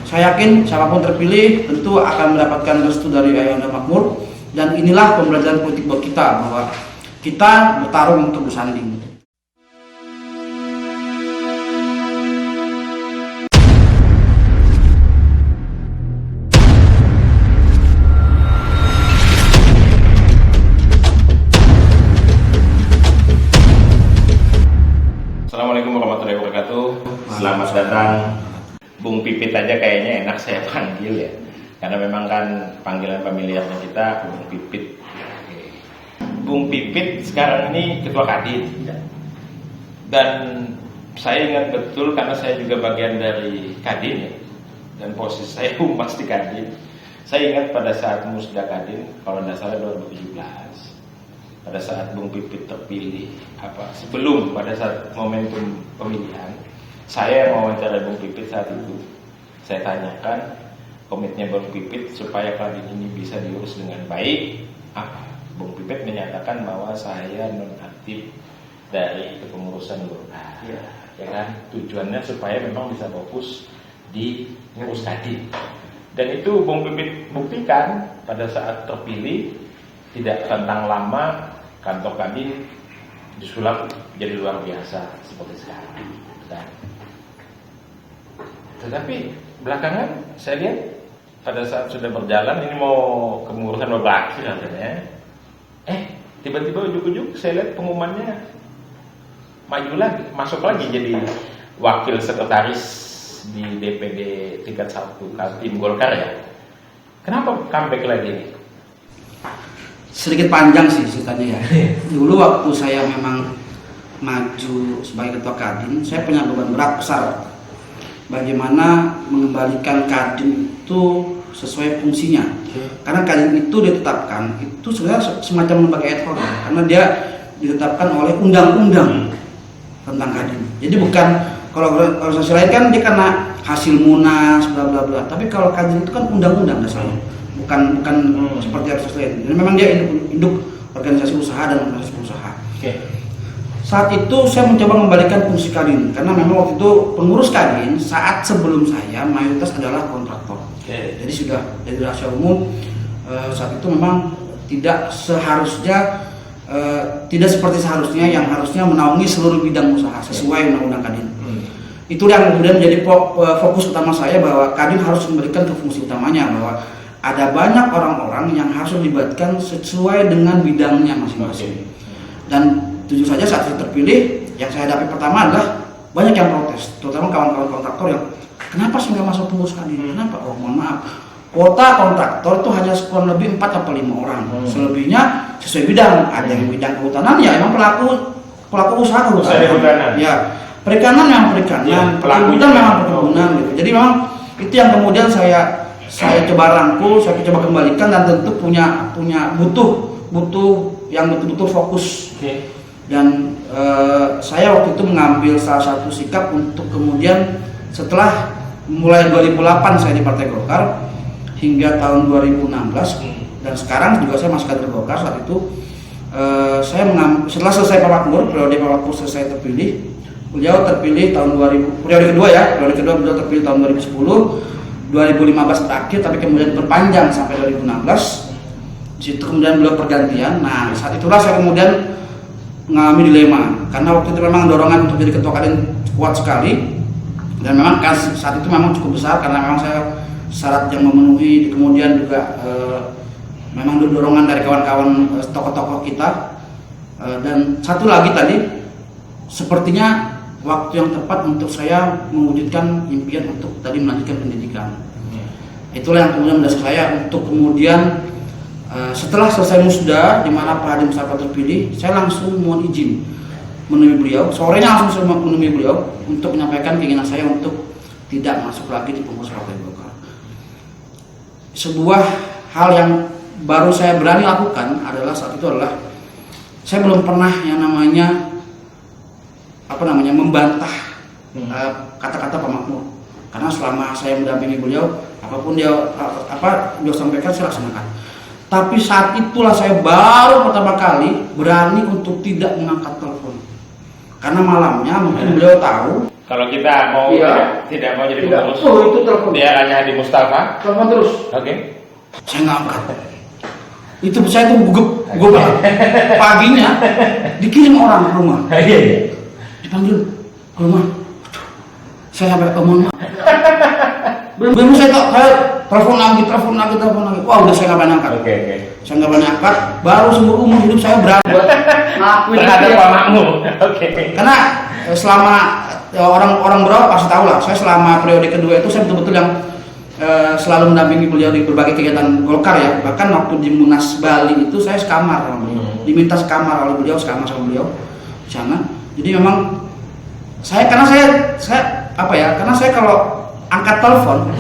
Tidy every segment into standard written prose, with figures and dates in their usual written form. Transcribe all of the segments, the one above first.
Saya yakin siapapun terpilih tentu akan mendapatkan restu dari Ayahanda Makmur, dan inilah pembelajaran politik buat kita bahwa kita bertarung untuk bersanding. Assalamualaikum warahmatullahi wabarakatuh. Selamat datang. Bung Pipit aja kayaknya enak saya panggil ya, karena memang kan panggilan familiarnya kita Bung Pipit. Bung Pipit sekarang ini ketua Kadin, dan saya ingat betul karena saya juga bagian dari Kadin ya, dan posisi saya humas di Kadin. Saya ingat pada saat musda Kadin, kalau tidak salah 2017, pada saat Bung Pipit terpilih, sebelum pada saat momentum pemilihan, saya mewawancarai Bung Pipit saat itu. Saya tanyakan komitmen Bung Pipit supaya Kadin ini bisa diurus dengan baik. Bung Pipit menyatakan bahwa saya nonaktif dari kepengurusan Golkar, ya kan? Tujuannya supaya memang bisa fokus di ngurus Kadin. Dan itu Bung Pipit buktikan pada saat terpilih. Tidak tentang lama kantor Kadin disulap jadi luar biasa seperti sekarang. Tetapi belakangan saya lihat pada saat sudah berjalan, ini mau kepengurusan berakhir katanya. Tiba-tiba ujuk-ujuk saya lihat pengumumannya maju lagi, masuk lagi jadi wakil sekretaris di DPD tingkat 1 Kaltim Golkar ya. Kenapa comeback lagi nih? Sedikit panjang sih ceritanya ya. Dulu waktu saya memang maju sebagai ketua Kadin, saya punya beban berat besar. Bagaimana mengembalikan Kadin itu sesuai fungsinya. Karena Kadin itu ditetapkan, itu sebenarnya semacam lembaga ad hoc, karena dia ditetapkan oleh undang-undang tentang Kadin. Jadi bukan, kalau organisasi lain kan dia karena hasil munas bla bla bla. Tapi kalau Kadin itu kan undang-undang dasarnya. Bukan seperti organisasi lain. Dan memang dia induk organisasi usaha dan organisasi pengusaha. Saat itu saya mencoba mengembalikan fungsi Kadin, karena memang waktu itu pengurus Kadin saat sebelum saya mayoritas adalah kontraktor. Jadi sudah jadi rahasia umum. Saat itu memang tidak seharusnya, tidak seperti seharusnya yang harusnya menaungi seluruh bidang usaha sesuai undang-undang Kadin. Itu yang kemudian menjadi fokus utama saya, bahwa Kadin harus memberikan ke fungsi utamanya, bahwa ada banyak orang-orang yang harus dilibatkan sesuai dengan bidangnya masing-masing. Dan jujur saja saat saya terpilih, yang saya hadapi pertama adalah banyak yang protes, terutama kawan-kawan kontraktor yang kenapa sih nggak masuk pengurus Kadin? Kenapa? Mohon maaf, kuota kontraktor itu hanya kurang lebih 4 atau 5 orang. Selebihnya sesuai bidang. Ada yang bidang kehutanan, ya emang pelaku usaha kehutanan. Ya, perikanan memang perikanan, perkebunan memang perkebunan gitu. Jadi memang itu yang kemudian saya coba rangkul, saya coba kembalikan, dan tentu punya butuh yang betul-betul fokus. Dan saya waktu itu mengambil salah satu sikap untuk kemudian setelah mulai 2008 saya di Partai Golkar hingga tahun 2016, dan sekarang juga saya masih kader Golkar. Saat itu setelah selesai Pak Makmur, periode Pak Makmur selesai terpilih, beliau terpilih tahun 2000, periode kedua beliau terpilih tahun 2010, 2015 terakhir, tapi kemudian diperpanjang sampai 2016. Di situ kemudian beliau pergantian. Nah, saat itulah saya kemudian mengalami dilema, karena waktu itu memang dorongan untuk jadi ketua Kadin kuat sekali, dan memang saat itu memang cukup besar karena memang saya syarat yang memenuhi. Kemudian juga memang dorongan dari kawan-kawan tokoh-tokoh kita, dan satu lagi tadi sepertinya waktu yang tepat untuk saya mewujudkan impian untuk tadi melanjutkan pendidikan. Itulah yang kemudian mendasar saya untuk kemudian setelah selesai musda, di mana Pak Hadim Mustafa terpilih, saya langsung mohon izin menemui beliau. Sorenya langsung saya menemui beliau untuk menyampaikan keinginan saya untuk tidak masuk lagi di pengurus Partai Golkar. Sebuah hal yang baru saya berani lakukan adalah saat itu adalah saya belum pernah yang namanya membantah kata-kata Pak Makmur, karena selama saya mendampingi beliau, apapun dia sampaikan saya laksanakan. Tapi saat itulah saya baru pertama kali berani untuk tidak mengangkat telepon, karena malamnya mungkin beliau tahu Kalau kita mau Iya. tidak mau jadi Tidak. pengurus, Oh, itu telepon. dia hanya di Mustafa. Telepon terus. Oke. Saya nggak angkat. Itu saya tuh gugup banget. Paginya dikirim orang ke rumah. Iya. Dipanggil ke rumah. Saya sampai mohon maaf. Belum saya telepon lagi. Wah, udah saya nggak berani angkat. Oke. Saya nggak berani angkat. Baru seumur umur hidup saya berani buat ngakuin Terhadap itu. Pak Makmum. Oke. Karena selama orang berapa pasti tahu lah. Saya selama periode kedua itu saya betul-betul yang selalu mendampingi beliau di berbagai kegiatan Golkar ya. Bahkan waktu di Munas Bali itu saya sekamar sama beliau. Diminta sekamar oleh beliau, sekamar sama beliau di sana. Jadi memang karena saya kalau angkat telepon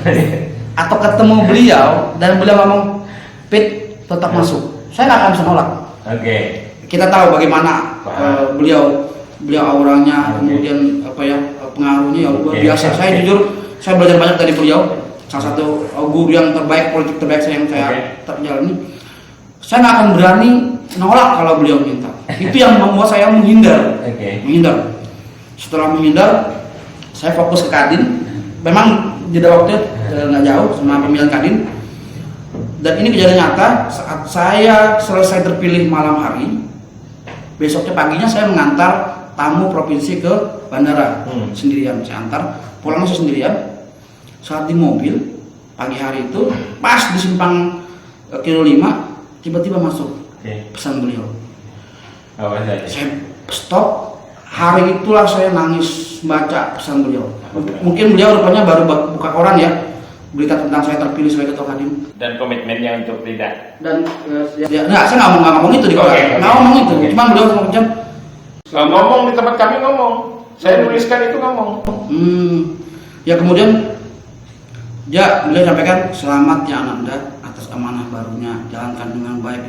atau ketemu beliau dan beliau ngomong Pit tetap masuk, saya nggak akan bisa nolak. Oke. Kita tahu bagaimana beliau auranya, kemudian pengaruhnya ya luar biasa. Saya jujur saya belajar banyak dari beliau. Salah satu guru yang terbaik, politik terbaik yang saya terjalani. Saya nggak akan berani nolak kalau beliau minta. Itu yang membuat saya menghindar. Menghindar. Setelah menghindar, saya fokus ke Kadin. Memang jeda waktunya nggak jauh sama pemilihan Kadin. Dan ini kejadian nyata saat saya selesai terpilih malam hari. Besoknya paginya saya mengantar tamu provinsi ke bandara sendirian. Saya antar, pulangnya saya sendirian. Saat di mobil pagi hari itu pas di simpang kilo 5 tiba-tiba masuk pesan beliau. Saya stop. Hari itulah saya nangis baca pesan beliau. Mungkin beliau rupanya baru buka koran ya, berita tentang saya terpilih sebagai ketua Kadin. Dan komitmennya untuk tidak. Dan saya nggak ngomong itu di koran. Nggak ngomong itu. Cuma beliau macam ngomong di tempat kami ngomong. Saya nuliskan itu ngomong. Ya kemudian beliau sampaikan selamat ya Ananda atas amanah barunya, jalankan dengan baik.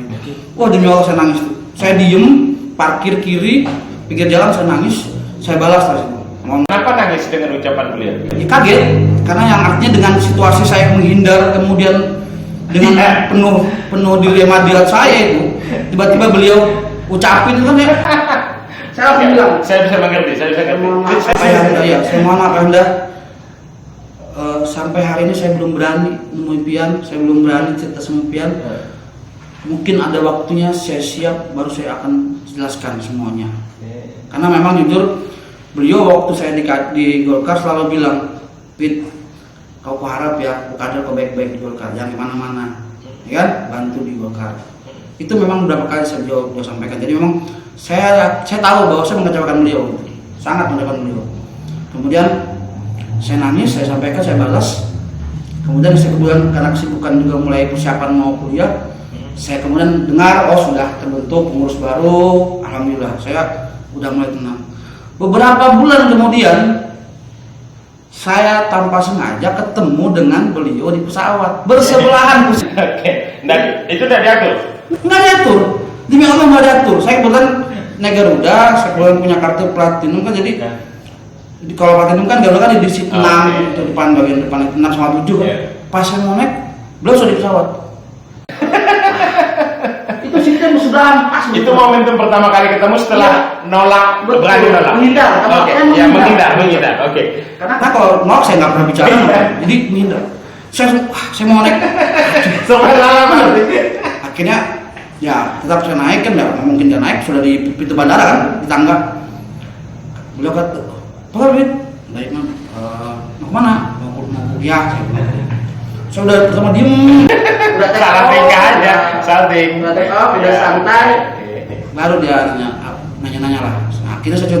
Wah demi Allah saya nangis tuh. Saya diem, parkir kiri, pinggir jalan saya nangis, saya balas terus. Kenapa nangis dengan ucapan beliau? Ya, kaget, karena yang artinya dengan situasi saya menghindar, kemudian dengan penuh dilema diri saya itu, tiba-tiba beliau ucapin itu kan ya. Saya langsung bilang, saya bisa mengerti. saya mohon maaf Anda. Sampai hari ini saya belum berani menemui Pian, saya belum berani cerita sama Pian. Mungkin ada waktunya saya siap, baru saya akan jelaskan semuanya. Karena memang jujur beliau waktu saya di Golkar selalu bilang, Pit, kau harap ya, kader kau baik-baik di Golkar, jangan kemana-mana, ya kan? Bantu di Golkar. Itu memang beberapa kali saya beliau sampaikan. Jadi memang saya tahu bahwa saya mengecewakan beliau, sangat mengecewakan beliau. Kemudian saya nangis, saya sampaikan, saya balas. Kemudian karena kesibukan juga mulai persiapan mau kuliah, saya kemudian dengar, sudah terbentuk pengurus baru. Alhamdulillah, saya udah mulai tenang. Beberapa bulan kemudian, saya tanpa sengaja ketemu dengan beliau di pesawat bersebelahan. Dan itu udah diatur? Nggak diatur, demi Allah nggak diatur. Saya kebetulan naik Garuda, saya kebetulan punya kartu platinum kan, jadi kalau platinum kan Garuda kan di seat 6 itu bagian depan 6 sama 7 kan. Pas saya mau naik, beliau sudah di pesawat. Itu seatnya sebelahan pas. Itu momentum pertama kali ketemu setelah nolak, berani nolak. Menghindar. Menghindar. Oke. Karena kalau nolak saya nggak pernah bicara, jadi menghindar. Saya mau naik. Sampai lama. Akhirnya ya tetap saya naik kan, nggak mungkin dia naik, sudah di pintu bandara kan, di tangga. Beliau kata, Pak Wid, baik man, mau kemana? Mau kuliah. Saya udah pertama diem, udah salah tingkah aja, udah santai. Baru dia nanya-nanya lah. Nah, akhirnya saya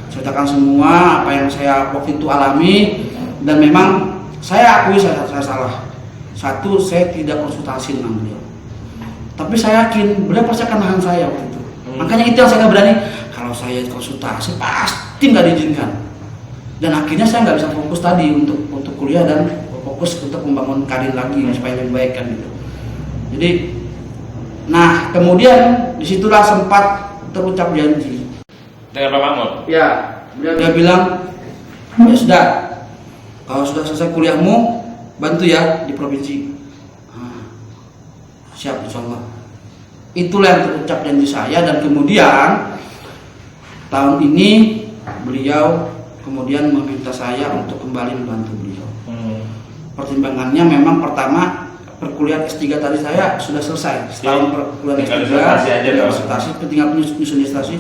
ceritakan semua apa yang saya waktu itu alami, dan memang saya akui saya salah. Satu, saya tidak konsultasi dengan beliau. Tapi saya yakin beliau pasti akan nahan saya waktu itu. Makanya itu yang saya nggak berani. Kalau saya konsultasi pasti nggak diizinkan. Dan akhirnya saya nggak bisa fokus tadi untuk kuliah dan fokus untuk membangun Kadin lagi supaya lebih baik kan gitu. Jadi, nah kemudian disitulah sempat terucap janji. Dengan Pak Makmum? Ya, dia bilang, ya sudah, kalau sudah selesai kuliahmu, bantu ya di provinsi. Siap insyaallah. Itulah yang terucap janji saya, dan kemudian tahun ini beliau kemudian meminta saya untuk kembali membantu beliau. Pertimbangannya memang pertama perkuliahan S3 tadi saya sudah selesai, setahun perkuliahan S3, presentasi, tinggal penyusun disertasi.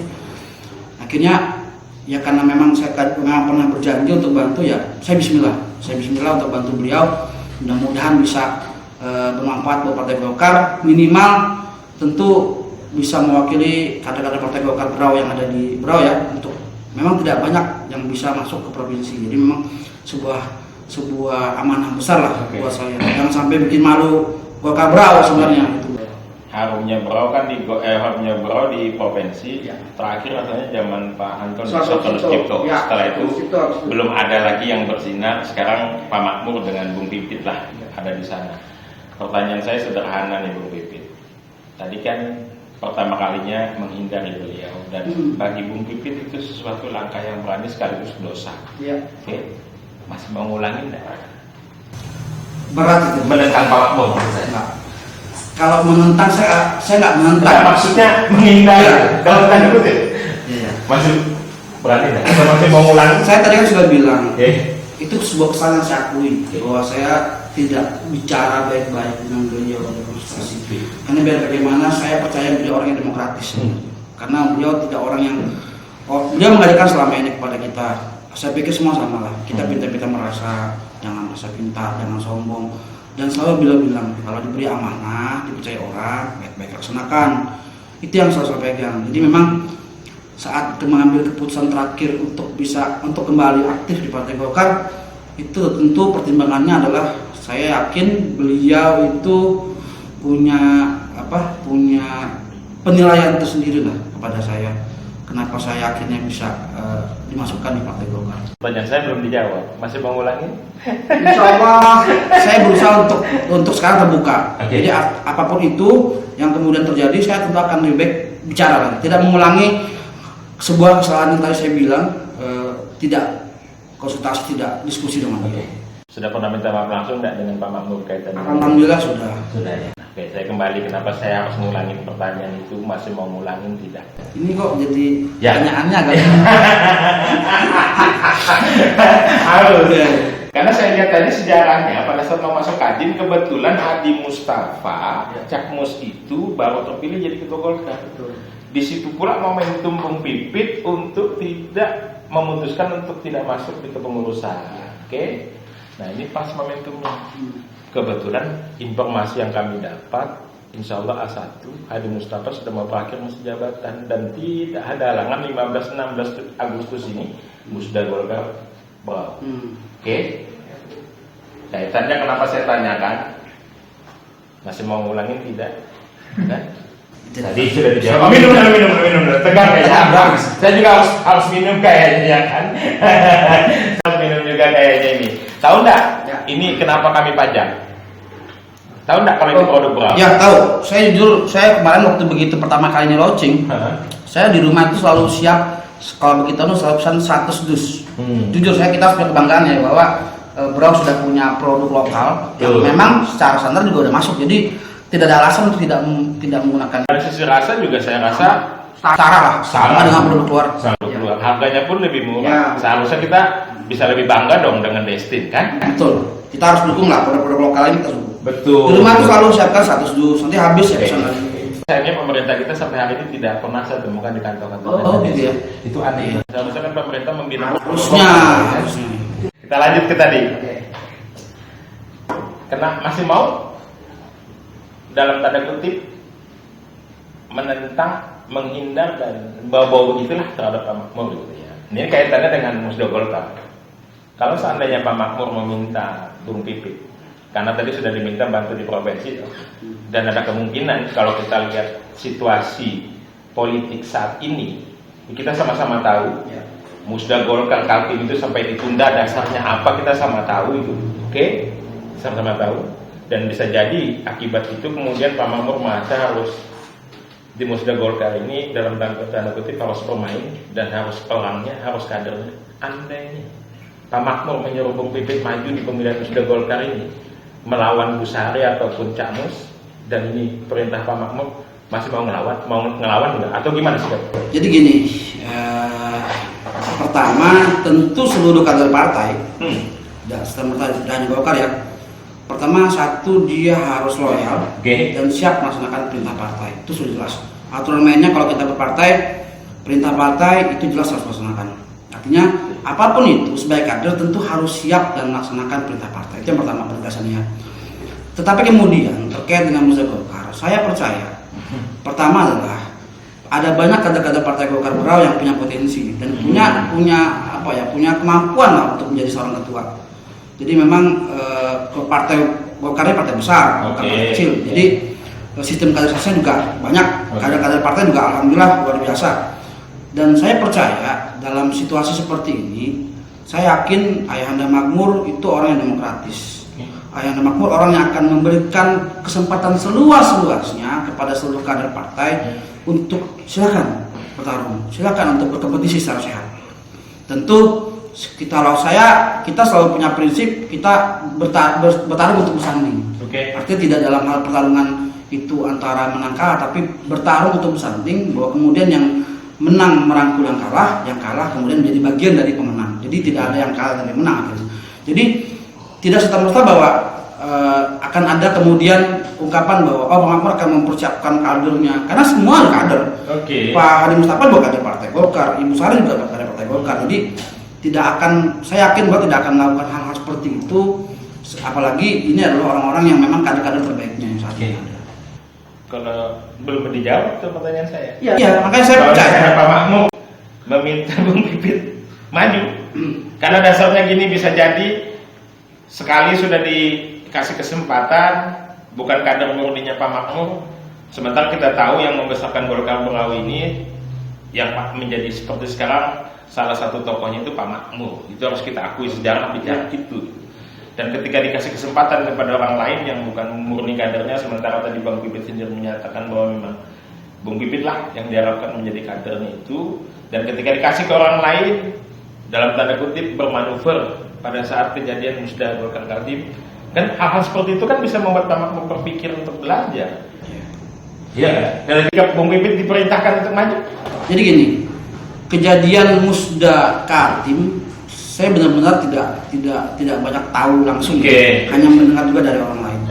Akhirnya ya karena memang saya memang pernah berjanji untuk bantu, ya saya Bismillah untuk bantu beliau. Mudah-mudahan bisa bermanfaat buat Partai Golkar, minimal tentu bisa mewakili kader-kader Partai Golkar Berau yang ada di Berau ya. Untuk memang tidak banyak yang bisa masuk ke provinsi, jadi memang sebuah amanah besar lah buat saya. Jangan sampai bikin malu Golkar Berau sebenarnya itu. Harumnya Berau kan harumnya Berau di provinsi. Terakhir rasanya zaman Pak Anton Cipto. Setelah itu belum ada lagi yang bersinar. Sekarang Pak Makmur dengan Bung Pipit lah ada di sana. Pertanyaan saya sederhana nih Bung Pipit. Tadi kan pertama kalinya menghindari beliau, dan bagi Bung Pipit itu sesuatu langkah yang berani sekaligus dosa. Oke. Masih mau ngulangin enggak? Berat itu. Menentang Pak Makmur maksud saya. Enggak. Kalau menentang saya nggak menentang. Enggak, maksudnya menghindari. Kalau tanda kutip. Iya. Masih berani enggak? Masih mau ngulangin? Saya tadi kan sudah bilang. Itu sebuah kesalahan saya akui bahwa saya tidak bicara baik-baik dengan beliau pada konsultasi. Karena biar bagaimana saya percaya beliau orang yang demokratis. Karena beliau tidak orang yang beliau mengajarkan selama ini kepada kita. Saya pikir semua sama lah. Kita pintar-pintar merasa, jangan merasa pintar, jangan sombong. Dan selalu beliau bilang kalau diberi amanah, dipercaya orang, baik-baik laksanakan. Itu yang selalu saya pegang. Jadi memang saat mengambil keputusan terakhir untuk kembali aktif di Partai Golkar, itu tentu pertimbangannya adalah saya yakin beliau itu punya penilaian tersendiri lah kepada saya. Kenapa saya akhirnya bisa dimasukkan di Partai Golkar? Pertanyaan saya belum dijawab. Masih mau ngulangin? Insya Allah saya berusaha untuk sekarang terbuka. Jadi apapun itu yang kemudian terjadi, saya tentu akan lebih baik bicara lagi. Tidak mengulangi sebuah kesalahan yang tadi saya bilang, tidak konsultasi, tidak diskusi dengan beliau. Sudah pernah minta maaf langsung enggak dengan Pak Makmur kaitannya? Alhamdulillah sudah. Sudah ya. Oke, saya kembali kenapa saya harus ngulangin pertanyaan itu, masih mau ngulangin tidak? Ini kok jadi pertanyaannya kan? Harus. Karena saya lihat tadi sejarahnya pada saat mau masuk Kadin, kebetulan Hadi Mustafa Cakmus itu baru terpilih jadi ketua Golkar. Di situ pula momentum Bung Pipit untuk tidak memutuskan untuk tidak masuk di kepengurusan. Oke. Nah ini pas momentumnya. Kebetulan informasi yang kami dapat, insya Allah A1 Hadi Mustafa sudah mau berakhir masa jabatan, dan tidak ada halangan 15-16 Agustus ini Musda Golkar Berau. Oke. Kaitannya kenapa saya tanyakan? Masih mau ngulangin tidak? Nah, tadi sudah dijawab. Minum. Tegang kayaknya. Saya juga harus minum kayaknya ya kan. Harus minum juga kayaknya ini. Tahu enggak? Ya. Ini kenapa kami pajak? Tahu enggak kalau ini produk Berau? Ya tahu. Saya jujur, saya kemarin waktu begitu pertama kalinya launching, saya di rumah itu selalu siap. Kalau begitu selalu pesan 100 dus. Jujur kita punya kebanggaan ya bahwa Berau sudah punya produk lokal yang memang secara standar juga udah masuk. Jadi tidak ada alasan untuk tidak menggunakan. Dari sisi rasa juga saya rasa sama dengan produk luar. Harganya pun lebih murah. Seharusnya kita bisa lebih bangga dong dengan Destin kan? Betul. Kita harus dukung lah produk-produk lokal ini, kita dukung. Betul. Di rumah itu selalu siapkan 100 dus, nanti habis ya pesan lagi. Sayangnya pemerintah kita sampai hari ini tidak pernah saya temukan di kantong-kantong. Oh gitu ya. Itu aneh. Seharusnya kan pemerintah membina. Harusnya. Kita lanjut ke tadi. Kena masih mau dalam tanda kutip menentang, menghindar dan bau-bau itulah terhadap Pak Makmur gitu ya. Ini kaitannya dengan Musda Golkar. Kalau seandainya Pak Makmur meminta Bung Pipit, karena tadi sudah diminta bantu di provinsi, dan ada kemungkinan kalau kita lihat situasi politik saat ini, kita sama-sama tahu Musda Golkar Kaltim itu sampai ditunda dasarnya apa, kita sama tahu itu, oke? Sama-sama tahu. Dan bisa jadi akibat itu kemudian Pak Makmur merasa harus di Musda Golkar ini dalam tanda kutip harus bermain, dan harus orangnya, harus kadernya. Andainya Pak Makmur menyuruh Bung Pipit maju di pemilihan Musda Golkar ini melawan Busari ataupun Cakmus, dan ini perintah Pak Makmur, masih mau ngelawan enggak? Atau gimana sih? Jadi gini, Pertama, tentu seluruh kader partai, dan hanya Golkar ya. Pertama, satu, dia harus loyal dan siap melaksanakan perintah partai. Itu sudah jelas. Aturan mainnya kalau kita berpartai, perintah partai itu jelas harus dilaksanakan. Artinya, apapun itu sebagai kader tentu harus siap dan melaksanakan perintah partai. Itu yang pertama penegasannya. Tetapi kemudian terkait dengan Musda Golkar, saya percaya pertama adalah ada banyak kader-kader partai Golkar Berau yang punya potensi dan punya kemampuan lah untuk menjadi seorang ketua. Jadi memang partai Golkar ini partai besar, bukan partai kecil. Jadi sistem kaderisasinya juga banyak. Kader-kader partai juga alhamdulillah luar biasa. Dan saya percaya dalam situasi seperti ini, saya yakin Ayahanda Makmur itu orang yang demokratis. Ayahanda Makmur orang yang akan memberikan kesempatan seluas-luasnya kepada seluruh kader partai untuk silakan bertarung, silakan untuk berkompetisi secara sehat. Tentu kita selalu punya prinsip kita bertarung untuk bersanding. Artinya tidak dalam hal pertarungan itu antara menang kalah, tapi bertarung untuk bersanding bahwa kemudian yang menang merangkul yang kalah kemudian menjadi bagian dari pemenang. Jadi tidak ada yang kalah dan yang menang. Jadi tidak serta-merta bahwa akan ada kemudian ungkapan bahwa Pak Makmur akan mempersiapkan kadernya, karena semua ada kader. Pak Hadi Mustafa juga kader partai Golkar, Ibu Sari juga kader partai Golkar. Jadi saya yakin bahwa tidak akan melakukan hal-hal seperti itu, apalagi ini adalah orang-orang yang memang kader-kader terbaiknya yang saat ini ada. Kalau belum dijawab tuh pertanyaan saya. Iya, makanya saya percaya Pak Makmur meminta Bung Pipit maju. Karena dasarnya gini, bisa jadi sekali sudah dikasih kesempatan, bukan kader murninya Pak Makmur. Sementara kita tahu yang membesarkan Golkar Berau ini, yang menjadi seperti sekarang, salah satu tokohnya itu Pak Makmur. Itu harus kita akui, sejarah bicara itu. Dan ketika dikasih kesempatan kepada orang lain yang bukan murni kadernya, sementara tadi Bang Pipit sendiri menyatakan bahwa memang Bung Pipit lah yang diharapkan menjadi kadernya itu, dan ketika dikasih ke orang lain, dalam tanda kutip bermanuver pada saat kejadian Musda Golkar Kaltim, kan hal-hal seperti itu kan bisa membuat Pak Makmur berpikir untuk belajar. Iya. Dan ketika Bung Pipit diperintahkan untuk maju. Jadi gini, kejadian Musda Kaltim saya benar-benar tidak banyak tahu langsung, hanya mendengar juga dari orang lain.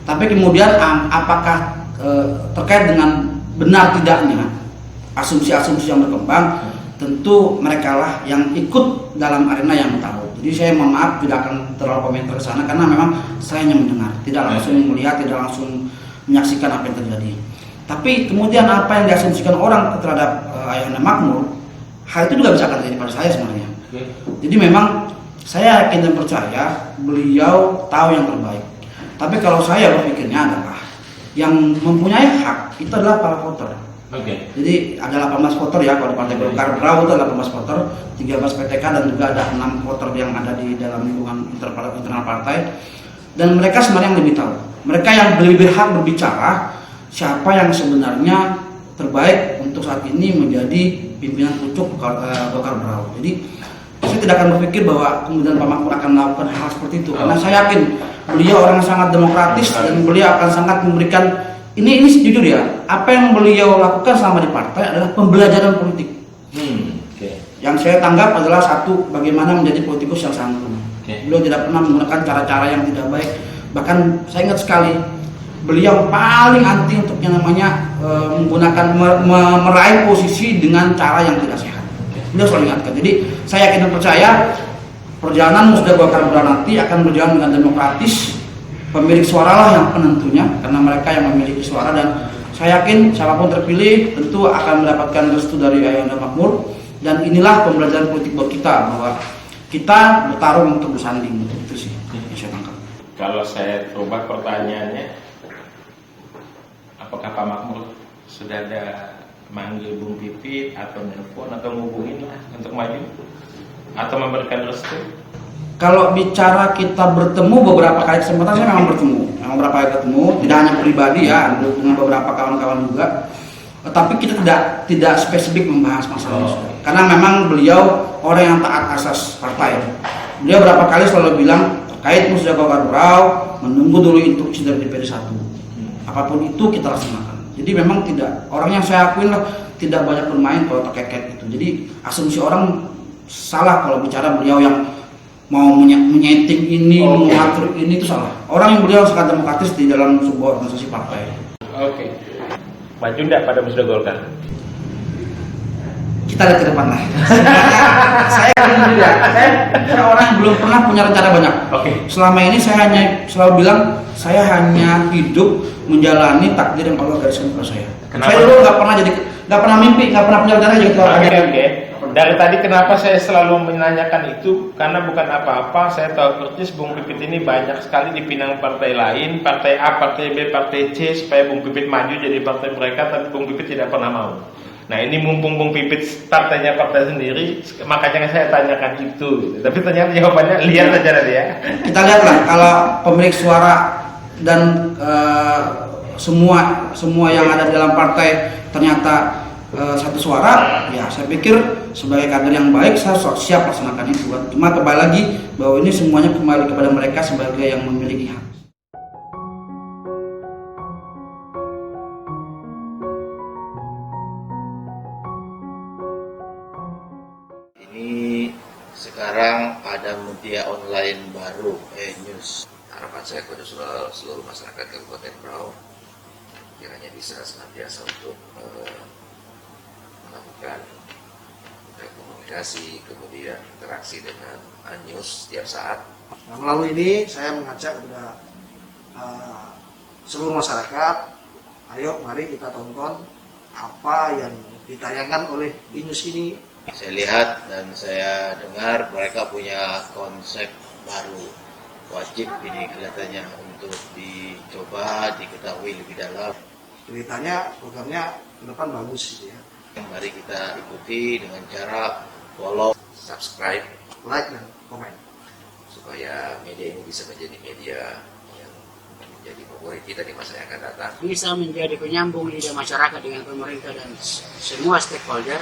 Tapi kemudian apakah terkait dengan benar tidaknya asumsi-asumsi yang berkembang, tentu mereka lah yang ikut dalam arena yang tahu. Jadi saya mohon maaf tidak akan terlalu komentar ke sana, karena memang saya hanya mendengar, tidak langsung melihat, tidak langsung menyaksikan apa yang terjadi. Tapi kemudian apa yang diasumsikan orang terhadap Ayahanda Makmur, hal itu juga bisa akan terjadi pada saya sebenarnya. Jadi memang saya yakin dan percaya beliau tahu yang terbaik. Tapi kalau saya berpikirnya adalah yang mempunyai hak itu adalah para voter. Jadi ada 18 voter ya, kalau di Partai Golkar Berau itu ada 18 voter, 13 PTK dan juga ada 6 voter yang ada di dalam lingkungan internal partai. Dan mereka sebenarnya yang lebih tahu. Mereka yang lebih berhak berbicara siapa yang sebenarnya terbaik untuk saat ini menjadi pimpinan pucuk Golkar Berau. Jadi saya tidak akan berpikir bahwa kemudian Pak Makmur akan melakukan hal seperti itu, karena saya yakin beliau orang yang sangat demokratis dan beliau akan sangat memberikan ini jujur ya, apa yang beliau lakukan selama di partai adalah pembelajaran politik. Yang saya tanggap adalah satu, bagaimana menjadi politikus yang santun. Beliau tidak pernah menggunakan cara-cara yang tidak baik. Bahkan saya ingat sekali, beliau paling anti untuk yang namanya menggunakan meraih posisi dengan cara yang tidak sehat. Beliau selalu ingatkan. Jadi saya yakin dan percaya perjalanan Musda Golkar Berau nanti akan berjalan dengan demokratis. Pemilik suara lah yang penentunya, karena mereka yang memiliki suara, dan saya yakin siapapun terpilih tentu akan mendapatkan restu dari Ayahanda Makmur. Dan inilah pembelajaran politik buat kita, bahwa kita bertarung untuk bersanding. Itu sih yang saya tangkap. Kalau saya ubah pertanyaannya, apakah Pak Makmur sudah ada manggil Bung Pipit atau nelfon atau ngubungin lah untuk maju atau memberikan restu? Kalau bicara kita bertemu beberapa kali kesempatan, saya memang beberapa kali ketemu, tidak hanya pribadi ya, dengan beberapa kawan-kawan juga. Tapi kita tidak spesifik membahas masalah itu, karena memang beliau orang yang taat asas partai. Beliau berapa kali selalu bilang terkait Musda Golkar Berau, menunggu dulu instruksi dari DPD 1. Apapun itu kita laksanakan. Jadi memang tidak, orang yang saya akuin lah tidak banyak bermain kalau terkait itu. Jadi asumsi orang salah kalau bicara beliau yang mau menyeting ini, mengatur ini, itu salah. Orang yang beliau sangat demokratis di dalam sebuah organisasi partai. Oke. Maju enggak pada musda Golkar? Kita lihat ke depan lah. Saya orang yang belum pernah punya rencana banyak. Oke. Selama ini saya hanya selalu bilang saya hanya hidup menjalani takdir yang Allah gariskan kepada saya. Kenapa? Saya dulu nggak pernah mimpi, nggak pernah punya rencana jadi ketua. Oke. Dari tadi kenapa saya selalu menanyakan itu? Karena bukan apa-apa, saya tahu persis Bung Pipit ini banyak sekali dipinang partai lain, partai A, partai B, partai C, supaya Bung Pipit maju jadi partai mereka, tapi Bung Pipit tidak pernah mau. Nah ini mumpung Bung Pipit partainya partai sendiri, makanya saya tanyakan itu. Gitu. Tapi ternyata jawabannya lihat saja nanti ya. Kita lihatlah kalau pemilik suara dan semua yang ada di dalam partai ternyata satu suara, ya saya pikir sebagai kader yang baik saya siap laksanakan itu. Cuma kembali lagi bahwa ini semuanya kembali kepada mereka sebagai yang memiliki hak. Ini sekarang ada media online baru, news. Harapan saya kepada seluruh masyarakat Kabupaten Berau kiranya bisa senantiasa untuk melakukan komunikasi, kemudian interaksi dengan news setiap saat. Nah, melalui ini saya mengajak kepada seluruh masyarakat, ayo mari kita tonton apa yang ditayangkan oleh news ini. Saya lihat dan saya dengar mereka punya konsep baru, wajib ini kelihatannya untuk dicoba, diketahui lebih dalam. Ceritanya, programnya ke depan bagus gitu ya. Mari kita ikuti dengan cara follow, subscribe, Like dan komen. supaya media ini bisa menjadi media yang menjadi favorit kita di masa yang akan datang. Bisa menjadi penyambung lidah masyarakat dengan pemerintah dan semua stakeholder.